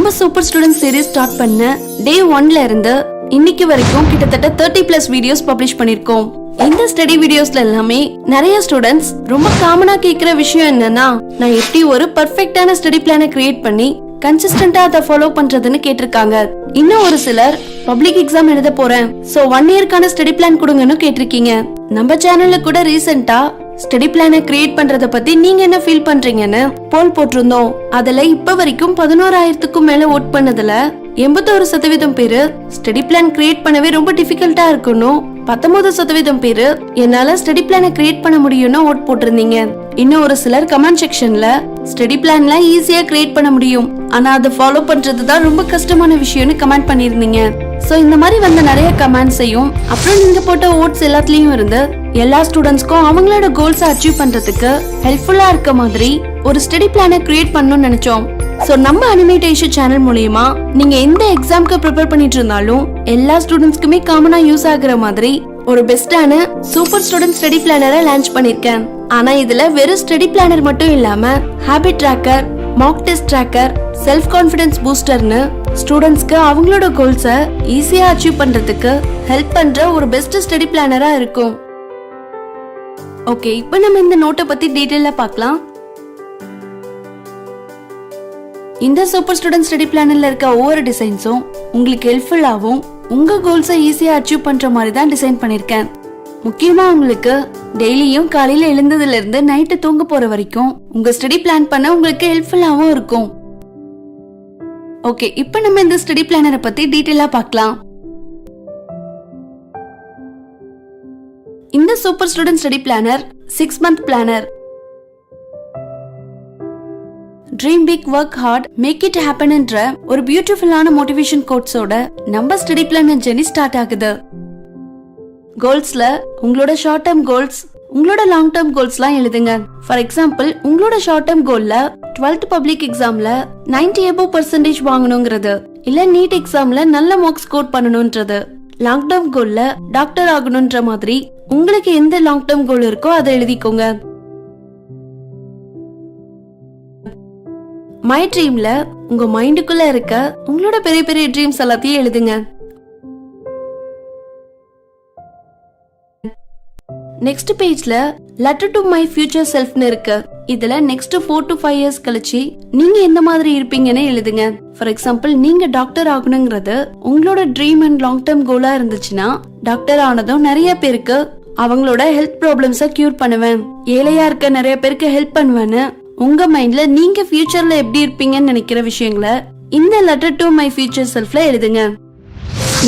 நம்ம super student series start பண்ண டே 1ல இருந்து இன்னைக்கு வரைக்கும் கிட்டத்தட்ட 30+ வீடியோஸ் பப்ளிஷ் பண்ணிருக்கோம். இந்த ஸ்டடி வீடியோஸ்ல எல்லாமே நிறைய ஸ்டூடெண்ட்ஸ் ரொம்ப காமனா கேக்குற விஷயம் என்னன்னா, நான் எப்படி ஒரு பெர்ஃபெக்ட்டான ஸ்டடி பிளானை கிரியேட் பண்ணி கன்சிஸ்டன்டா அதை ஃபாலோ பண்றதுன்னு கேட்டிருக்காங்க. இன்னும் ஒரு சிலர் பப்ளிக் எக்ஸாம் எழுத போறேன், சோ 1 இயர்க்கான ஸ்டடி பிளான் கொடுங்கன்னு கேட்டிருக்கீங்க. நம்ம சேனல்ல கூட ரீசெண்டா ஸ்டடி பிளானை கிரியேட் பண்றத பத்தி நீங்க என்ன ஃபீல் பண்றீங்கன்னு போல் போட்டிருந்தோம். அதுல இப்ப வரைக்கும் 11,000க்கும் மேல ஓட் பண்ணதுல 81% பேரு ஸ்டடி பிளான் கிரியேட் பண்ணவே ரொம்ப டிஃபிகல்ட்டா இருக்கணும், 19% பேரு என்னால ஸ்டடி பிளானை கிரியேட் பண்ண முடியும்னு ஓட் போட்டிருந்தீங்க. இன்னும் ஒரு சிலர் கமெண்ட் செக்ஷன்ல ஸ்டடி பிளான்லாம் ஈஸியா கிரியேட் பண்ண முடியும், ஆனா அதை ஃபாலோ பண்றதுதான் ரொம்ப கஷ்டமான விஷயம்னு கமெண்ட் பண்ணிருந்தீங்க. சோ இந்த மாதிரி வந்த நிறைய கமெண்ட்ஸையும் அப்புறம் நீங்க போட்ட ஓட்ஸ் எல்லாத்துலயும் இருந்து எல்லா ஸ்டூடெண்ட்ஸ்க்கும் அவங்களோட கோல்ஸை அச்சீவ் பண்றதுக்கு ஹெல்ப்ஃபுல்லா இருக்க மாதிரி ஒரு ஸ்டடி பிளானை கிரியேட் பண்ணணும்னு நினைச்சோம். சோ நம்ம அனிமேட்டேஷன் சேனல் மூலமா நீங்க எந்த எக்ஸாம்க்கு ப்ரிப்பேர் பண்ணிட்டு இருந்தாலும் எல்லா ஸ்டூடெண்ட்ஸ்க்குமே காமனா யூஸ் ஆகுற மாதிரி ஒரு பெஸ்டான சூப்பர் ஸ்டூடெண்ட் ஸ்டடி பிளானரை லான்ச் பண்ணிருக்கேன். ஆனா இதுல வெறும் ஸ்டடி பிளானர் மட்டும் இல்லாம habit tracker, mark test tracker, self confidence பூஸ்டர்னு ஸ்டூடெண்ட்ஸ்க்கு அவங்களோட கோல்ஸை ஈஸியா அச்சீவ் பண்றதுக்கு ஹெல்ப் பண்ற ஒரு பெஸ்ட் ஸ்டடி பிளானரா இருக்கும். ஓகே, இப்போ நம்ம இந்த நோட்டை பத்தி டீடைலா பார்க்கலாம். இந்த சூப்பர் ஸ்டூடெண்ட் ஸ்டடி பிளானர்ல இருக்க ஒவ்வொரு டிசைன்ஸும் உங்களுக்கு ஹெல்ப்ஃபுல்லாவும் உங்க கோல்ஸை ஈஸியா அச்சீவ் பண்ற மாதிரி தான் டிசைன் பண்ணிருக்கேன். முக்கியமா உங்களுக்கு டெய்லியும் காலையில எழுந்ததுல இருந்து நைட்டு தூங்க போற வரைக்கும் உங்க ஸ்டடி பிளான் பண்ண உங்களுக்கு ஹெல்ப்ஃபுல்லாவும் இருக்கும். ஓகே, இப்போ நம்ம இந்த ஸ்டடி பிளானரை பத்தி டீடைலா பார்க்கலாம். இந்த super student study planner 6 month planner. Dream big, work hard, make it happen என்ற ஒரு பியூட்டிஃபுல்லான மோட்டிவேஷன் கோட்ஸோட நம்ம ஸ்டடி பிளானர் ஜெர்னி ஸ்டார்ட் ஆகுது. கோல்ஸ்ல உங்களோட ஷார்ட் டேர்ம் கோல்ஸ், உங்களோட லாங் டேர்ம் கோல்ஸ்லாம் எழுதுங்க. ஃபார் எக்ஸாம்பிள், உங்களோட ஷார்ட் டேர்ம் கோல்ல 12th பப்ளிக் எக்ஸாம்ல 90% வாங்கணுங்கிறது, இல்ல நீட் எக்ஸாம்ல நல்ல மார்க்ஸ் ஸ்கோர் பண்ணணும்ன்றது. லாங் டேர்ம் கோல்ல டாக்டர் ஆகணும்ன்ற மாதிரி உங்களுக்கு எந்த லாங் டேர்ம் கோல் இருக்கோ அதை எழுதிக்கோங்க. மை ட்ரீம்ல உங்க மைண்டுக்குள்ள இருக்க உங்களோட பெரிய பெரிய ட்ரீம்ஸ் எல்லாத்தையும் எழுதுங்க. நெக்ஸ்ட் பேஜ்ல லெட்டர் டு மை ஃபியூச்சர் செல்ஃப்னு இருக்கு. இதுல நெக்ஸ்ட் 4 to 5 years கழிச்சு நீங்க எந்த மாதிரி இருப்பீங்கன்னு எழுதுங்க. ஃபார் எக்ஸாம்பிள், நீங்க டாக்டர் ஆகணுங்கிறது உங்களோட ட்ரீம் அண்ட் லாங் டேர்ம் கோலா இருந்துச்சுன்னா, டாக்டர் ஆனதும் நிறைய பேருக்கு அவங்களோட ஹெல்த் ப்ராப்ளம்ஸை கியூர் பண்ணுவேன், ஏழையா இருக்க நிறைய பேருக்கு ஹெல்ப் பண்ணுவேன்னு உங்க மைண்ட்ல நீங்க ஃபியூச்சர்ல எப்படி இருப்பீங்கன்னு நினைக்கிற விஷயங்களை இந்த லெட்டர் டு மை ஃபியூச்சர் செல்ஃப்ல எழுதுங்க.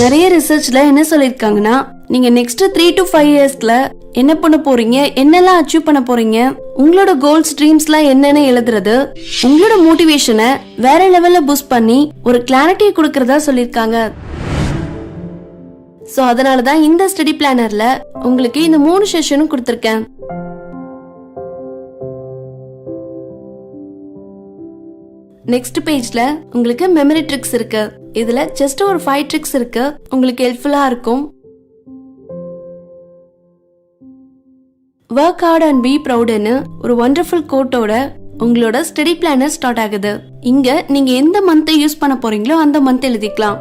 நிறைய ரிசர்ச்ல என்ன சொல்லிருக்காங்கன்னா, நீங்க நெக்ஸ்ட் 3 to 5 yearsல என்ன பண்ண போறீங்க, என்னெல்லாம் அச்சீவ் பண்ண போறீங்க, உங்களோட கோல்ஸ் ட்ரீம்ஸ்லாம் என்னன்னு எழுதுறது உங்களோட மோட்டிவேஷனை வேற லெவல்ல பூஸ்ட் பண்ணி ஒரு கிளாரிட்டி கொடுக்கறதா சொல்லிருக்காங்க. சோ அதனாலதான் இந்த ஸ்டடி பிளானர்ல உங்களுக்கு இந்த 3 செஷனும் கொடுத்திருக்கேன். நெக்ஸ்ட் பேஜ்ல உங்களுக்கு மெமரி ட்ரிக்ஸ் இருக்கு. இதுல ஜஸ்ட் ஒரு 5 ட்ரிக்ஸ் இருக்கு, உங்களுக்கு ஹெல்ப்ஃபுல்லா இருக்கும். ஒர்க் ஹார்ட் அண்ட் பி ப்ரௌட்னு ஒரு வண்டர்ஃபுல் கோட்டோட உங்களோட ஸ்டடி பிளானர் ஸ்டார்ட் ஆகுது. இங்க நீங்க எந்த மந்த் யூஸ் பண்ண போறீங்களோ அந்த மந்த் எழுதிக்கலாம்.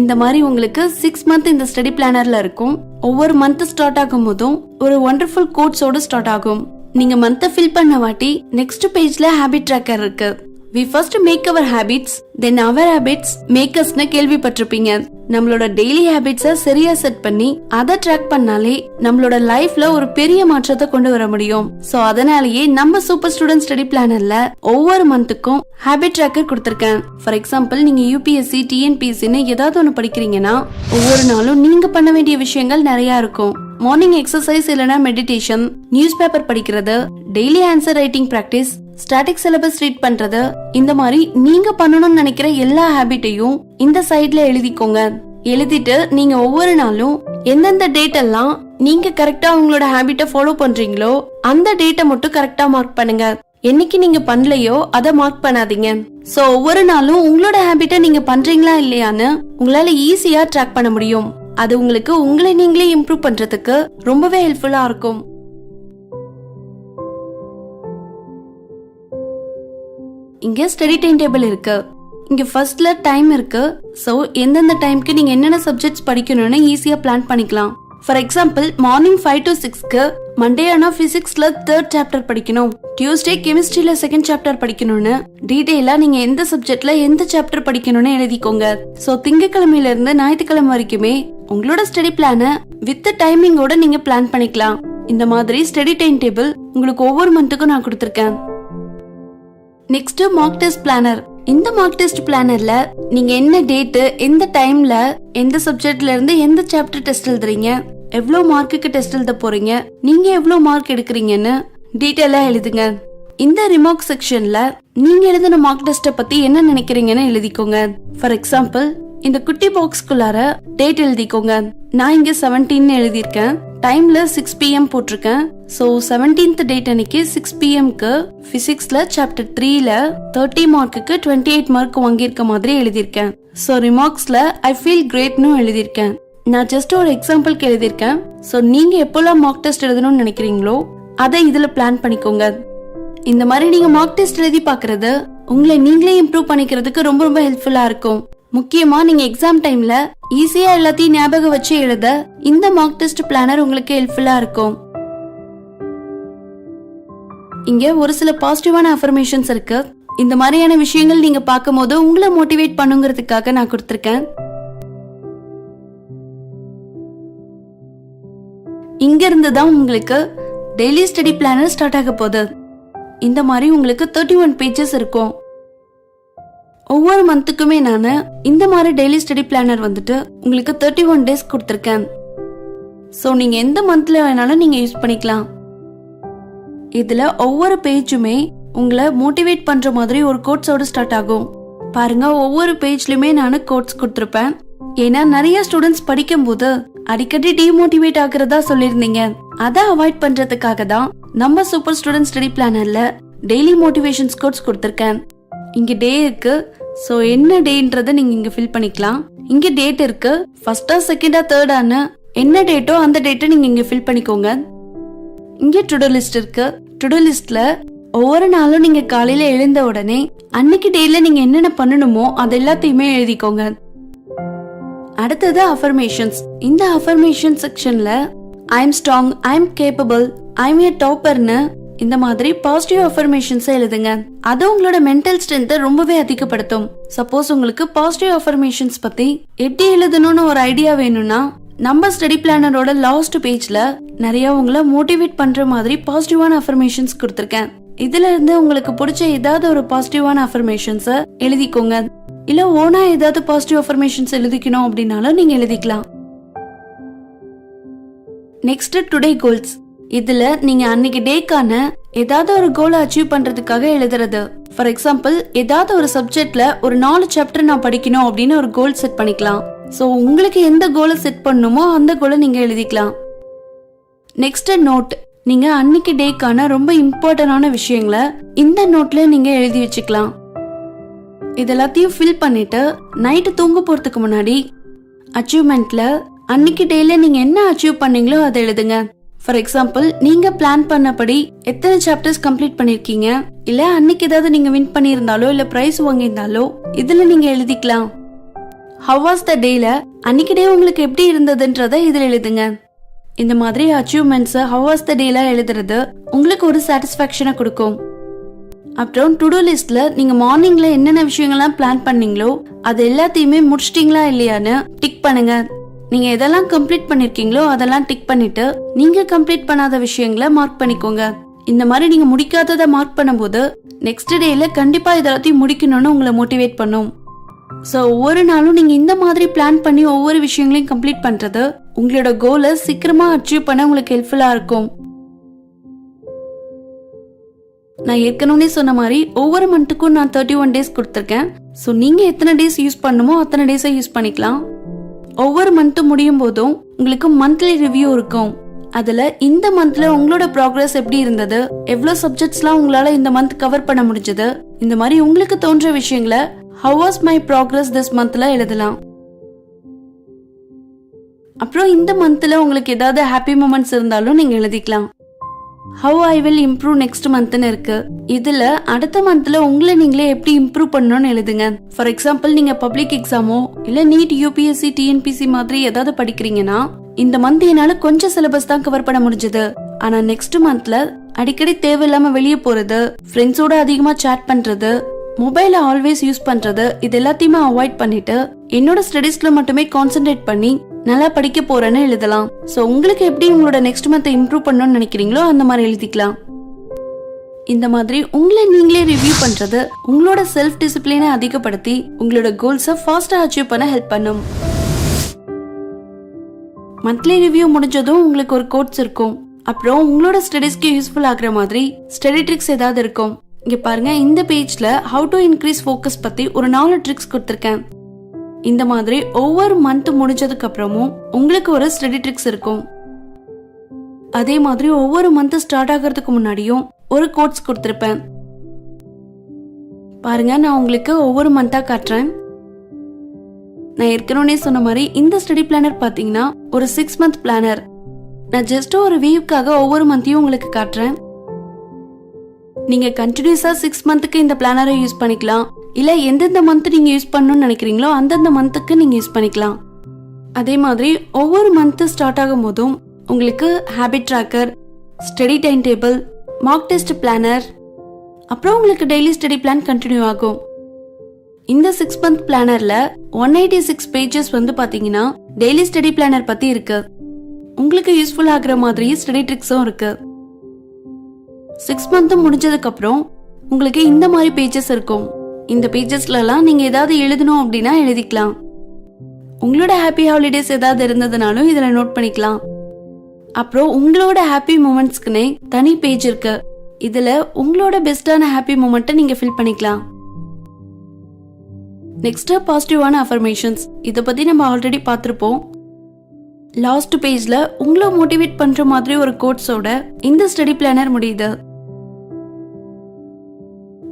இந்த மாதிரி உங்களுக்கு 6 மந்த் இந்த ஸ்டடி பிளானர்ல இருக்கும். ஒவ்வொரு மந்த் ஸ்டார்ட் ஆகும் போதும் ஒரு வண்டர்ஃபுல் கோட்ஸோட ஸ்டார்ட் ஆகும். நீங்க மந்த் ஃபில் பண்ண வாட்டி நெக்ஸ்ட் பேஜ்ல ஹாபிட் ட்ராக்கர் இருக்கு. We first make our habits, then our habits make us னு கேள்விப்பட்டிருப்பீங்க. நம்மளோட டெய்லி ஹேபிட்ஸை சரியா செட் பண்ணி அதை ட்ராக் பண்ணாலே நம்மளோட லைஃப்ல ஒரு பெரிய மாற்றத்தை கொண்டு வர முடியும். சோ அதனாலேயே நம்ம சூப்பர் ஸ்டூடெண்ட் ஸ்டடி பிளானர்ல ஒவ்வொரு மந்த்துக்கும் ஹேபிட் ட்ராக்கர் கொடுத்திருக்கேன். ஃபார் எக்ஸாம்பிள், நீங்க யூபிஎஸ்சி, டிஎன்பிஎஸ்சின்னு ஏதாவது ஒண்ணு படிக்கிறீங்கன்னா ஒவ்வொரு நாளும் நீங்க பண்ண வேண்டிய விஷயங்கள் நிறைய இருக்கும். மார்னிங் எக்ஸசைஸ் இல்லனா மெடிடேஷன், நியூஸ் பேப்பர் படிக்கிறது, daily answer writing practice, static syllabus read பண்றது, இந்த மாதிரி நீங்க பண்ணணும்னு நினைக்கிற எல்லா ஹேபிட்டையும் இந்த சைட்ல எழுதிக்கோங்க. எழுதிட்டு நீங்க ஒவ்வொரு நாளும் எந்தெந்த டேட் எல்லாம் நீங்க கரெக்டா உங்களோட ஹேபிட்டை ஃபாலோ பண்றீங்களோ அந்த டேட்டை மட்டும் கரெக்டா மார்க் பண்ணுங்க. என்னைக்கு நீங்க பண்ணலையோ அதை மார்க் பண்ணாதீங்க. சோ ஒவ்வொரு நாளும் உங்களோட ஹேபிட்டை நீங்க பண்றீங்களா இல்லையான்னு உங்களால ஈஸியா ட்ராக் பண்ண முடியும். அது உங்களுக்கு உங்களை நீங்களே இம்ப்ரூவ் பண்றதுக்கு ரொம்பவே ஹெல்ப்ஃபுல்லா இருக்கும். இங்க ஸ்டடி டைம் டேபிள் இருக்கு. இங்க ஃபர்ஸ்ட்ல டைம் இருக்கு. சோ எந்தெந்த டைம்க்கு நீங்க என்னென்ன சப்ஜெக்ட்ஸ் படிக்கணும்னு ஈஸியா பிளான் பண்ணிக்கலாம். ஃபார் எக்ஸாம்பிள் மார்னிங் 5 to 6க்கு மண்டே ஆனா பிசிக்ஸ்ல 3rd சாப்டர் படிக்கணும், டியூஸ்டே கெமிஸ்ட்ரியில 2nd சாப்டர் படிக்கணும்னு டீடைலா நீங்க எந்த சப்ஜெக்ட்ல எந்த சாப்டர் படிக்கணும்னு எழுதிக்கோங்க. சோ திங்கக்கிழமையில இருந்து ஞாயிற்றுக்கிழமை வரைக்குமே உங்களோட ஸ்டடி பிளான வித் டைமிங்கோட நீங்க பிளான் பண்ணிக்கலாம். இந்த மாதிரி ஸ்டடி டைம் டேபிள் உங்களுக்கு ஒவ்வொரு மந்த்துக்கும் நான் கொடுத்திருக்கேன். Next mark test planar. இந்த மார்க் டெஸ்ட் பிளானர்ல நீங்க என்ன டேட், எந்த டைம்ல, எந்த சப்ஜெக்ட்ல இருந்து எந்த சாப்டர் டெஸ்ட் எழுதுறீங்க, எவ்வளவு மார்க்குக்கு டெஸ்ட் எழுத போறீங்க, நீங்க எவ்வளவு மார்க் எடுக்கிறீங்கன்னு டீடைலா எழுதுங்க. இந்த ரிமார்க் செக்ஷன்ல நீங்க எழுதின மார்க் டெஸ்ட பத்தி என்ன நினைக்கிறீங்கன்னு எழுதிக்கோங்க. ஃபார் எக்ஸாம்பிள் இந்த குட்டி பாக்ஸ்குள்ளார டேட் எழுதிக்கோங்க. நான் இங்க 17 எழுதியிருக்கேன், டைம்ல 6 PM போட்டிருக்கேன். சோ 17th டேட் அன்னைக்கு 6 PMக்கு பிசிக்ஸ்ல சாப்டர் 3ல 30 மார்க்குக்கு 28 மார்க் வாங்கியிருக்க மாதிரி எழுதியிருக்கேன். சோ ரிமார்க்ஸ்ல ஐ ஃபீல் கிரேட்னு எழுதியிருக்கேன். நான் ஜஸ்ட் ஒரு எக்ஸாம்பிள்க்கு எழுதியிருக்கேன். சோ நீங்க எப்போல்லாம் மார்க் டெஸ்ட் எழுதணும்னு நினைக்கிறீங்களோ அதை இதுல பிளான் பண்ணிக்கோங்க. இந்த மாதிரி நீங்க மார்க் டெஸ்ட் எழுதி பாக்குறது உங்களை நீங்களே இம்ப்ரூவ் பண்ணிக்கிறதுக்கு ரொம்ப ரொம்ப ஹெல்ப்ஃபுல்லா இருக்கும். முக்கியமா நீங்க எக்ஸாம் டைம்ல ஈஸியா எல்லாத்தையும் ஞாபகம் வச்சு எழுத இந்த மார்க் டெஸ்ட் பிளானர் உங்களுக்கு ஹெல்ப்ஃபுல்லா இருக்கும். இங்க ஒரு சில பாசிட்டிவான அஃபர்மேஷன்ஸ் இருக்கு. இந்த மாதிரியான விஷயங்கள் நீங்க பார்க்கும்போது உங்களை மோட்டிவேட் பண்ணுங்கிறதுக்காக நான் கொடுத்திருக்கேன். இங்க இருந்து தான் உங்களுக்கு டெய்லி ஸ்டடி பிளானர் ஸ்டார்ட் ஆக போகுது. இந்த மாதிரி உங்களுக்கு 31 பேஜஸ் இருக்கும். ஒவ்வொரு மந்த்துக்குமே நான் இந்த மாதிரி டெய்லி ஸ்டடி பிளானர் வந்துட்டு உங்களுக்கு 31 டேஸ் கொடுத்திருக்கேன். சோ நீங்க எந்த மந்த்ல வேணாலும் நீங்க யூஸ் பண்ணிக்கலாம். இதுல ஒவ்வொரு பேஜுமே உங்களை மோட்டிவேட் பண்ற மாதிரி ஒரு கோட்ஸோட ஸ்டார்ட் ஆகும். பாருங்க, ஒவ்வொரு பேஜ்லயுமே நான் கோட்ஸ் கொடுத்திருப்பேன். ஏன்னா நிறைய ஸ்டூடெண்ட்ஸ் படிக்கும் போது அடிக்கடி டிமோட்டிவேட் ஆகுறதா சொல்லிருந்தீங்க. அதை அவாய்ட் பண்றதுக்காக தான் நம்ம சூப்பர் ஸ்டூடெண்ட் ஸ்டடி பிளானர்ல டெய்லி மோட்டிவேஷன்ஸ் கோட்ஸ் கொடுத்திருக்கேன். இங்க டே இருக்கு. சோ என்ன டேன்றத நீங்க இங்க ஃபில் பண்ணிக்கலாம். இங்க டேட் இருக்கு. ஃபர்ஸ்டா, செகண்டா, தேர்டான என்ன டேட்டோ அந்த டேட்டை நீங்க இங்க ஃபில் பண்ணிக்கோங்க. இங்க டு-டூ லிஸ்ட் இருக்கு. டு-டூ லிஸ்ட்ல ஒவ்வொரு நாளும் நீங்க காலையில எழுந்த உடனே அன்னைக்கு டேல நீங்க என்னென்ன பண்ணணுமோ அது எல்லாத்தையுமே எழுதிக்கோங்க. அடுத்தது அஃபர்மேஷன்ஸ். இந்த அஃபர்மேஷன் செக்ஷன்ல I am strong, I am capable, I am a டாப்பர்னு இந்த மாதிரி பாசிட்டிவ் அஃபர்மேஷன்ஸ் எழுதுங்க. அது உங்களோட மென்டல் ஸ்ட்ரென்த்தை ரொம்பவே அதிகப்படுத்தும். சப்போஸ் உங்களுக்கு பாசிட்டிவ் அஃபர்மேஷன்ஸ் பத்தி எப்படி எழுதணும்னு ஒரு ஐடியா வேணும்னா நம்ம ஸ்டடி பிளானரோட லாஸ்ட் பேஜ்ல நிறைய உங்களை மோட்டிவேட் பண்ற மாதிரி பாசிட்டிவான அஃபர்மேஷன்ஸ் கொடுத்திருக்கேன். இதுல இருந்து உங்களுக்கு பிடிச்ச ஏதாவது ஒரு பாசிட்டிவான அஃபர்மேஷன்ஸ எழுதிக்கோங்க. இல்ல ஓனா ஏதாவது பாசிட்டிவ் அஃபர்மேஷன்ஸ் எழுதிக்கணும் அப்படின்னாலும் நீங்க எழுதிக்கலாம். Next today goals. இதுல நீங்க அன்னைக்கு டேக்கான ஏதாவது ஒரு கோலை அச்சீவ் பண்றதுக்காக எழுதுறது. ஃபார் எக்ஸாம்பிள் ஏதாவது ஒரு சப்ஜெக்ட்ல ஒரு 4 சாப்டர் நான் படிக்கணும் அப்படின்னு ஒரு கோல் செட் பண்ணிக்கலாம். சோ உங்களுக்கு எந்த கோலை செட் பண்ணணுமோ அந்த கோலை நீங்க எழுதிக்கலாம். Next note. நீங்க அன்னைக்கு டேக்கான ரொம்ப இம்பார்ட்டன்டான விஷயங்களை இந்த நோட்ல நீங்க எழுதி வச்சுக்கலாம். இதெல்லாத்தையும் ஃபில் பண்ணிட்டு நைட்டு தூங்க போறதுக்கு முன்னாடி அச்சீவ்மெண்ட்ல அன்னைக்கு டேல நீங்க என்ன அச்சீவ் பண்ணீங்களோ அதை எழுதுங்க. ஃபார் எக்ஸாம்பிள் நீங்க பிளான் பண்ணபடி எத்தனை சாப்டர்ஸ் கம்ப்ளீட் பண்ணிருக்கீங்க, இல்ல அன்னைக்கு ஏதாவது நீங்க வின் பண்ணியிருந்தாலோ இல்ல பிரைஸ் வாங்கியிருந்தாலோ இதுல நீங்க எழுதிக்கலாம். ஹவ் வாஸ் த டேல அன்னைக்கு டே உங்களுக்கு எப்படி இருந்ததுன்றத இதுல எழுதுங்க. இந்த மாதிரி அச்சீவ்மெண்ட்ஸ் ஹவ் வாஸ் த டேல எழுதுறது உங்களுக்கு ஒரு சாட்டிஸ்பாக்சனை கொடுக்கும். அப்புறம் டு-டூ லிஸ்ட்ல நீங்க மார்னிங்ல என்னென்ன விஷயங்கள்லாம் பிளான் பண்ணீங்களோ அது எல்லாத்தையுமே முடிச்சிட்டீங்களா இல்லையான்னு டிக் பண்ணுங்க. நீங்க எதெல்லாம் கம்ப்ளீட் பண்ணிருக்கீங்களோ அதெல்லாம் டிக் பண்ணிட்டு நீங்க கம்ப்ளீட் பண்ணாத விஷயங்களை மார்க் பண்ணிக்கோங்க. இந்த மாதிரி நீங்க முடிக்காததை மார்க் பண்ணும்போது நெக்ஸ்ட் டேல கண்டிப்பா இதெல்லாத்தையும் முடிக்கணும்னு உங்களை மோட்டிவேட் பண்ணும். சோ ஒவ்வொரு நாளும் நீங்க இந்த மாதிரி பிளான் பண்ணி ஒவ்வொரு விஷயங்களையும் கம்ப்ளீட் பண்றது உங்களோட கோலை சீக்கிரமா அச்சீவ் பண்ண உங்களுக்கு ஹெல்ப்ஃபுல்லா இருக்கும். நான் ஏற்கனவே சொன்ன மாதிரி ஒவ்வொரு மந்த்துக்கும் நான் 31 டேஸ் கொடுத்திருக்கேன். சோ நீங்க எத்தனை டேஸ் யூஸ் பண்ணுமோ அத்தனை டேஸை யூஸ் பண்ணிக்கலாம். ஒவ்வொரு மந்த் முடியும் போதும் உங்களுக்கு மந்த்லி ரிவ்யூ இருக்கும். அதுல இந்த மந்த்ல உங்களோட ப்ராக்ரஸ் எப்படி இருந்தது, எவ்வளவு சப்ஜெக்ட்ஸ்லாம் உங்களால இந்த மந்த் கவர் பண்ண முடிஞ்சது, இந்த மாதிரி உங்களுக்கு தோன்ற விஷயங்களை how was my progress this monthல எழுதலாம். அப்புறம் இந்த மந்த்ல உங்களுக்கு ஏதாவது ஹாப்பி மூமெண்ட்ஸ் இருந்தாலும் நீங்க எழுதிக்கலாம். how I will improve next monthன்னு இருக்கு. இதுல அடுத்த மந்த்ல உங்களை நீங்களே எப்படி இம்ப்ரூவ் பண்ணணும்னு எழுதுங்க. ஃபார் எக்ஸாம்பிள் நீங்க பப்ளிக் எக்ஸாமோ இல்ல நீட் யூபிஎஸ்சி டிஎன்பிசி மாதிரி ஏதாவது படிக்கிறீங்கன்னா இந்த மந்த் என்னால கொஞ்சம் சிலபஸ் தான் கவர் பண்ண முடிஞ்சது. ஆனா நெக்ஸ்ட் மந்த்ல அடிக்கடி தேவையில்லாம வெளியே போறது, ஃப்ரெண்ட்ஸோட அதிகமா சாட் பண்றது, மொபைல ஆல்வேஸ் யூஸ் பண்றது, இது எல்லாத்தையுமே அவாய்ட் பண்ணிட்டு என்னோட ஸ்டடீஸ்ல மட்டுமே கான்சென்ட்ரேட் பண்ணி நல்லா படிக்க போறேன்னு எழுதலாம். சோ உங்களுக்கு எப்படி உங்களோட நெக்ஸ்ட் மந்த் இம்ப்ரூவ் பண்ணணும்னு நினைக்கிறீங்களோ அந்த மாதிரி எழுதிக்கலாம். இந்த மாதிரி உங்களை நீங்களே ரிவ்யூ பண்றது உங்களோட செல்ஃப் டிசிப்ளினை அதிகப்படுத்தி உங்களோட கோல்ஸை ஃபாஸ்டா அச்சீவ் பண்ண ஹெல்ப் பண்ணும். மந்த்லி ரிவ்யூ முடிஞ்சதும் உங்களுக்கு ஒரு கோட்ஸ் இருக்கும். அப்புறம் உங்களோட ஸ்டடீஸ்க்கு யூஸ்ஃபுல் ஆகுற மாதிரி ஸ்டடி ட்ரிக்ஸ் ஏதாவது இருக்கும். இங்க பாருங்க, இந்த பேஜ்ல ஹவு டு இன்க்ரீஸ் ஃபோக்கஸ் பத்தி ஒரு 4 ட்ரிக்ஸ் கொடுத்திருக்கேன். இந்த மாதிரி ஒவ்வொரு மந்த் முடிஞ்சதுக்கு அப்புறமும் உங்களுக்கு ஒரு ஸ்டடி ட்ரிக்ஸ் இருக்கும். அதே மாதிரி ஒவ்வொரு மந்த் ஸ்டார்ட் ஆகிறதுக்கு முன்னாடியும் ஒரு கோட்ஸ் கொடுத்திருப்பேன். பாருங்க, நான் உங்களுக்கு ஒவ்வொரு மந்தா காட்டுறேன். நான் ஏற்கனவே சொன்ன மாதிரி இந்த ஸ்டடி பிளானர் பாத்தீங்கன்னா ஒரு 6 மந்த் பிளானர். நான் ஜஸ்ட் ஒரு வீக்காக ஒவ்வொரு மந்தையும் உங்களுக்கு காட்டுறேன். நீங்க கண்டினியூஸா 6 மந்த்துக்கு இந்த பிளானரை யூஸ் பண்ணிக்கலாம். இல்ல எந்தெந்த மந்த் நீங்க யூஸ் பண்ணணும்னு நினைக்கிறீங்களோ அந்தந்த மந்த்துக்கு நீங்க யூஸ் பண்ணிக்கலாம். அதே மாதிரி ஒவ்வொரு மந்த் ஸ்டார்ட் ஆகும் போதும் உங்களுக்கு habit tracker, study time table, mark test planar, அப்புறம் உங்களுக்கு டெய்லி ஸ்டடி பிளான் கண்டினியூ ஆகும். இந்த 6 மந்த் பிளானர்ல 186 பேஜஸ் வந்து பாத்தீங்கன்னா டெய்லி ஸ்டடி பிளானர் பத்தி இருக்கு. உங்களுக்கு யூஸ்ஃபுல் ஆகுற மாதிரி ஸ்டடி ட்ரிக்ஸும் இருக்கு. 6 மந்த் முடிஞ்சதுக்கு அப்புறம் உங்களுக்கு இந்த மாதிரி பேஜஸ் இருக்கும். இந்த பேஜஸ்ல எல்லாம் நீங்க ஏதாவது எழுதணும் அப்படின்னா எழுதிக்கலாம். உங்களோட ஹாப்பி ஹாலிடேஸ் ஏதாவது இருந்ததுனாலும் இதுல நோட் பண்ணிக்கலாம். அப்புறம் உங்களோட ஹாப்பி மூமெண்ட்ஸ்க்குனே தனி பேஜ் இருக்கு. இதுல உங்களோட பெஸ்டான ஹாப்பி மூமெண்ட்டை நீங்க ஃபில் பண்ணிக்கலாம். நெக்ஸ்ட் பாசிட்டிவான அஃபர்மேஷன்ஸ். இத பத்தி நம்ம ஆல்ரெடி பார்த்திருப்போம். லாஸ்ட் பேஜ்ல உங்களை மோட்டிவேட் பண்ற மாதிரி ஒரு கோட்ஸோட இந்த ஸ்டடி பிளானர் முடியுது.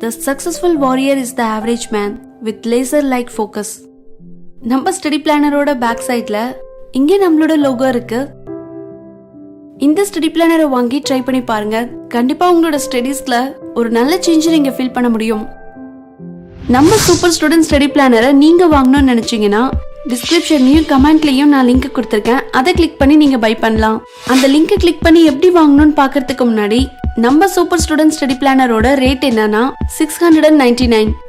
The successful warrior is the average man with laser-like focus. நம்ம ஸ்டடி பிளானரோட பேக் சைட்ல இங்கே நம்மளோட லோகோ இருக்கு. இந்த ஸ்டடி பிளானரை வாங்கி ட்ரை பண்ணி பாருங்க. கண்டிப்பா உங்களோட ஸ்டடீஸ்ல ஒரு நல்ல சேஞ்ச் நீங்க ஃபீல் பண்ண முடியும். நம்ம சூப்பர் ஸ்டூடெண்ட் ஸ்டடி பிளானரை நீங்க வாங்கணும்னு நினைச்சீங்கன்னா டிஸ்கிரிப்ஷன்லயும் கமெண்ட்லயும் நான் லிங்க் கொடுத்திருக்கேன். அதை கிளிக் பண்ணி நீங்க பை பண்ணலாம். அந்த லிங்கை கிளிக் பண்ணி எப்படி வாங்கணும்னு பாக்கிறதுக்கு முன்னாடி நம்ம சூப்பர் ஸ்டூடெண்ட் ஸ்டடி பிளானரோட ரேட் என்னன்னா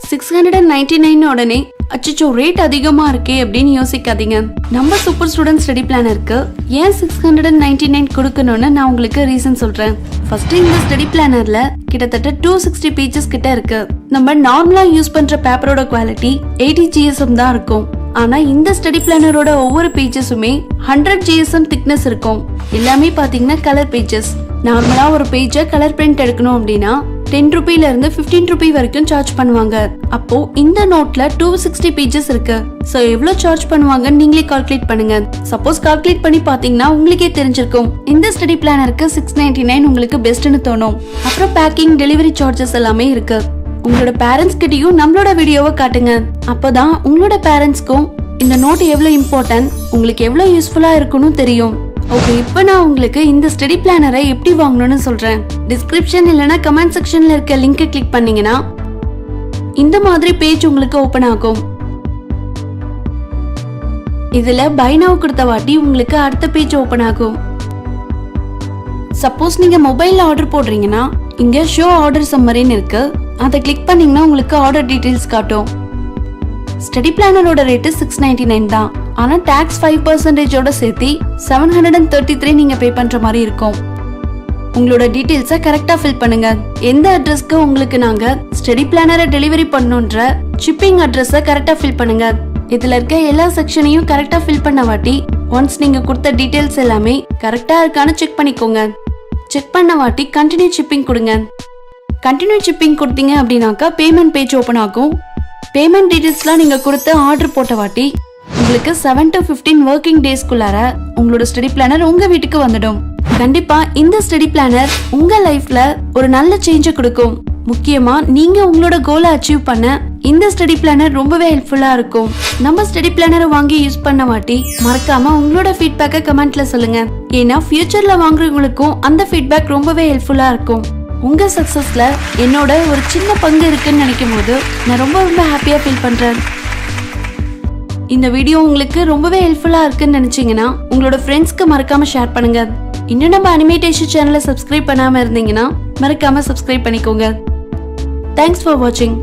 699 உடனே அச்சோ ரேட் அதிகமா இருக்கே அப்படின்னு யோசிக்காதீங்க. நம்ம சூப்பர் ஸ்டூடெண்ட் ஸ்டடி பிளானருக்கு ஏன் 699 கொடுக்கணும்னு நான் உங்களுக்கு ரீசன் சொல்றேன். ஃபர்ஸ்ட், இந்த ஸ்டடி பிளானர்ல கிட்டத்தட்ட 260 பேஜஸ் கிட்ட இருக்கு. நம்ம நார்மலா யூஸ் பண்ற பேப்பரோட குவாலிட்டி 80 GSM தான் இருக்கும். ஆனா இந்த ஸ்டடி பிளானரோட ஒவ்வொரு பேஜஸுமே 100 GSM திக்னஸ் இருக்கும். எல்லாமே பாத்தீங்கன்னா கலர் பேஜஸ். நார்மலா ஒரு பேஜ கலர் பிரிண்ட் எடுக்கணும் அப்படின்னா 10 ரூபாயில இருந்து 15 ரூபாய் வரைக்கும் சார்ஜ் பண்ணுவாங்க. அப்போ இந்த நோட்ல 260 பேஜஸ் இருக்கு. சோ எவ்வளவு சார்ஜ் பண்ணுவாங்க நீங்களே கால்குலேட் பண்ணுங்க. சப்போஸ் கால்குலேட் பண்ணி பாத்தீங்கன்னா உங்களுக்கே தெரிஞ்சிருக்கும் இந்த ஸ்டடி பிளானருக்கு 699 உங்களுக்கு பெஸ்ட்னு தோணும். அப்புறம் பேக்கிங், டெலிவரி சார்ஜஸ் எல்லாமே இருக்கு. உங்களோட பேரண்ட்ஸ் கிட்டயும் நம்மளோட வீடியோவை காட்டுங்க. அப்பதான் உங்களோட பேரண்ட்ஸ்க்கும் இந்த நோட் எவ்வளவு இம்பார்ட்டன்ட், உங்களுக்கு எவ்வளவு யூஸ்ஃபுல்லா இருக்குன்னு தெரியும். ஓகே, இப்போ நான் உங்களுக்கு இந்த ஸ்டடி பிளானரை எப்படி வாங்கணும்னு சொல்றேன். டிஸ்கிரிப்ஷன் இல்லனா கமெண்ட் செக்ஷன்ல இருக்க லிங்கை கிளிக் பண்ணீங்கன்னா இந்த மாதிரி பேஜ் உங்களுக்கு ஓபன் ஆகும். இதுல பை நவ் கொடுத்த வாட்டி உங்களுக்கு அடுத்த பேஜ் ஓபன் ஆகும். சப்போஸ் நீங்க மொபைல்ல ஆர்டர் போடுறீங்கன்னா இங்க ஷோ ஆர்டர் சம்மரின்னு இருக்கு. அதை கிளிக் பண்ணீங்கன்னா உங்களுக்கு ஆர்டர் டீடைல்ஸ் காட்டும். ஸ்டடி பிளானரோட ரேட் 699 தான். ஆனா டாக்ஸ் 5% சேர்த்து 733 நீங்க பே பண்ற மாதிரி இருக்கும். உங்களோட டீடைல்ஸை கரெக்டா ஃபில் பண்ணுங்க. எந்த அட்ரஸ்க்கு உங்களுக்கு நாங்க ஸ்டடி பிளானரை டெலிவரி பண்ணணும்ன்ற ஷிப்பிங் அட்ரஸை கரெக்டா ஃபில் பண்ணுங்க. இதுல இருக்க எல்லா செக்ஷனையும் கரெக்டா ஃபில் பண்ண வாட்டி ஒன்ஸ் நீங்க கொடுத்த டீடைல்ஸ் எல்லாமே கரெக்டா இருக்கான்னு செக் பண்ணிக்கோங்க. செக் பண்ண வாட்டி கண்டினியூ ஷிப்பிங் கொடுங்க. கண்டினியூ ஷிப்பிங் கொடுத்தீங்க அப்படின்னாக்கா பேமெண்ட் பேஜ் ஓபன் ஆகும். பேமெண்ட் டீடைல்ஸ்லாம் நீங்க கொடுத்த ஆர்டர் போட்ட வாட்டி உங்களுக்கு 7 to 15 ஒர்க்கிங் டேஸ்க்குள்ளார உங்களோட ஸ்டடி பிளானர் உங்க வீட்டுக்கு வந்துடும். கண்டிப்பா இந்த ஸ்டடி பிளானர் உங்க லைஃப்ல ஒரு நல்ல சேஞ்ச கொடுக்கும். முக்கியமா நீங்க உங்களோட கோலை அச்சீவ் பண்ண இந்த ஸ்டடி பிளானர் ரொம்பவே ஹெல்ப்ஃபுல்லா இருக்கும். நம்ம ஸ்டடி பிளானரை வாங்கி யூஸ் பண்ண மாட்டி மறக்காம உங்களோட ஃபீட்பேக்கை கமெண்ட்ல சொல்லுங்க. ஏன்னா ஃபியூச்சர்ல வாங்குறவங்களுக்கும் அந்த ஃபீட்பேக் ரொம்பவே ஹெல்ப்ஃபுல்லா இருக்கும். உங்க சக்சஸ்ல என்னோட ஒரு சின்ன பங்கு இருக்குன்னு நினைக்கும் போது நான் ரொம்ப ஹாப்பியா ஃபீல் பண்றேன். இந்த வீடியோ உங்களுக்கு ரொம்பவே ஹெல்ப்ஃபுல்லா இருக்குன்னு நினைச்சீங்கன்னா உங்களோட ஃப்ரெண்ட்ஸ்க்கு மறக்காம ஷேர் பண்ணுங்க. இன்னும் நம்ம அனிமேட்டேஷன் சேனலை சப்ஸ்கிரைப் பண்ணாம இருந்தீங்கன்னா மறக்காம சப்ஸ்கிரைப் பண்ணிக்கோங்க. தேங்க்ஸ் ஃபார் வாட்சிங்.